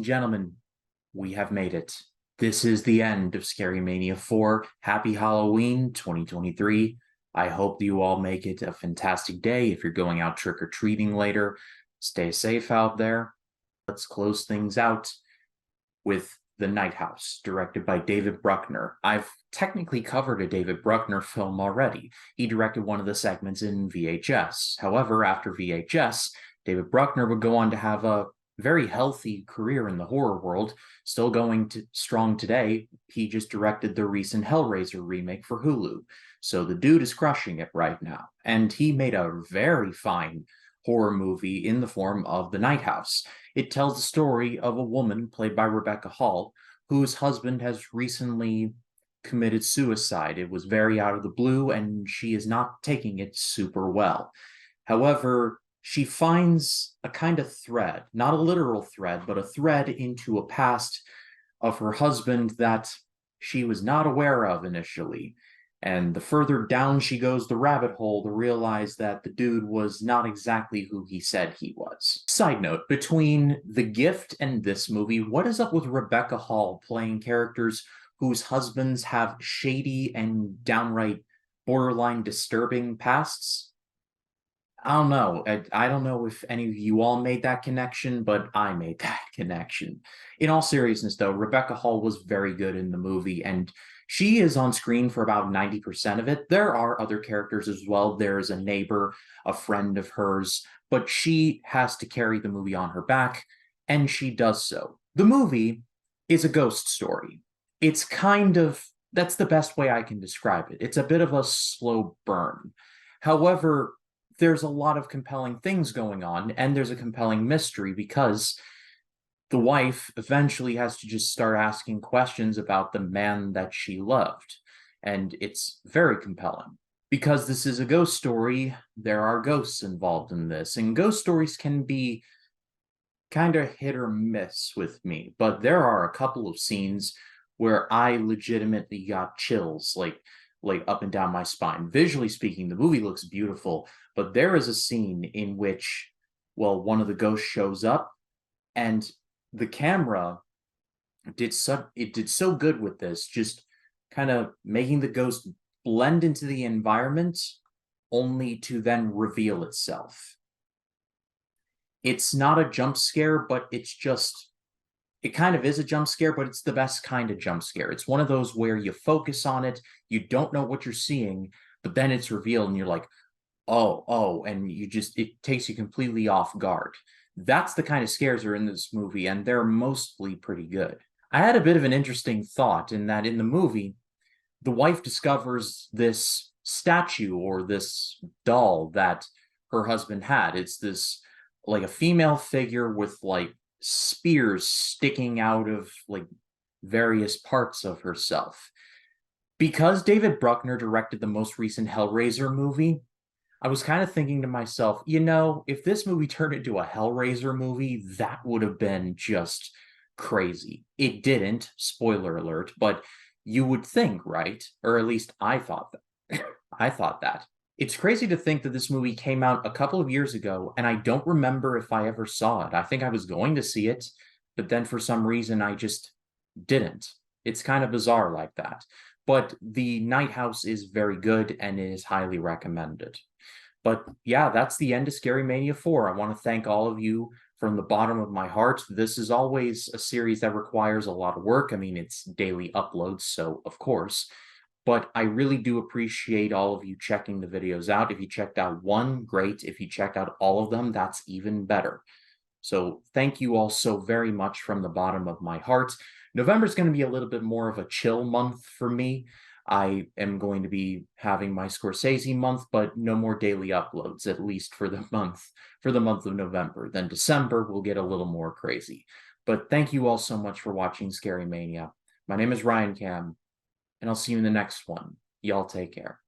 gentlemen, we have made it. This is the end of ScaryMania 4. Happy Halloween 2023. I hope you all make it a fantastic day. If you're going out trick-or-treating later, stay safe out there. Let's close things out with The Night House, directed by David Bruckner. I've technically covered a David Bruckner film already. He directed one of the segments in VHS. However, after VHS, David Bruckner would go on to have a very healthy career in the horror world, still going strong today. He just directed the recent Hellraiser remake for Hulu. So the dude is crushing it right now. And he made a very fine horror movie in the form of The Night House. It tells the story of a woman played by Rebecca Hall, whose husband has recently committed suicide. It was very out of the blue, and she is not taking it super well. However, she finds a kind of thread, not a literal thread, but a thread into a past of her husband that she was not aware of initially. And the further down she goes the rabbit hole to realize that the dude was not exactly who he said he was. Side note, between The Gift and this movie, what is up with Rebecca Hall playing characters whose husbands have shady and downright borderline disturbing pasts? I don't know. I don't know if any of you all made that connection, but I made that connection. In all seriousness, though, Rebecca Hall was very good in the movie, and she is on screen for about 90% of it. There are other characters as well. There's a neighbor, a friend of hers, but she has to carry the movie on her back, and she does so. The movie is a ghost story. It's that's the best way I can describe it. It's a bit of a slow burn. However, there's a lot of compelling things going on, and there's a compelling mystery because the wife eventually has to just start asking questions about the man that she loved. And it's very compelling. Because this is a ghost story, there are ghosts involved in this, and ghost stories can be kind of hit or miss with me, but there are a couple of scenes where I legitimately got chills, like up and down my spine. Visually speaking, the movie looks beautiful, but there is a scene in which, well, one of the ghosts shows up, and the camera did so good with this, just kind of making the ghost blend into the environment, only to then reveal itself. It's not a jump scare, but it kind of is a jump scare, but it's the best kind of jump scare. It's one of those where you focus on it, you don't know what you're seeing, but then it's revealed and you're like, oh, and it takes you completely off guard. That's the kind of scares that are in this movie, and they're mostly pretty good. I had a bit of an interesting thought in that in the movie, the wife discovers this statue or this doll that her husband had. It's this, like, a female figure with, like, spears sticking out of, like, various parts of herself. Because David Bruckner directed the most recent Hellraiser movie, I was kind of thinking to myself, if this movie turned into a Hellraiser movie, that would have been just crazy. It didn't, spoiler alert, but you would think, right? Or at least I thought that. I thought that. It's crazy to think that this movie came out a couple of years ago, and I don't remember if I ever saw it. I think I was going to see it, but then for some reason I just didn't. It's kind of bizarre like that. But The Night House is very good and is highly recommended. But yeah, that's the end of ScaryMania 4. I want to thank all of you from the bottom of my heart. This is always a series that requires a lot of work. I mean, it's daily uploads, so of course. But I really do appreciate all of you checking the videos out. If you checked out one, great. If you checked out all of them, that's even better. So thank you all so very much from the bottom of my heart. November is going to be a little bit more of a chill month for me. I am going to be having my Scorsese month, but no more daily uploads, at least for the month of November. Then December will get a little more crazy. But thank you all so much for watching ScaryMania. My name is Ryan Cam, and I'll see you in the next one. Y'all take care.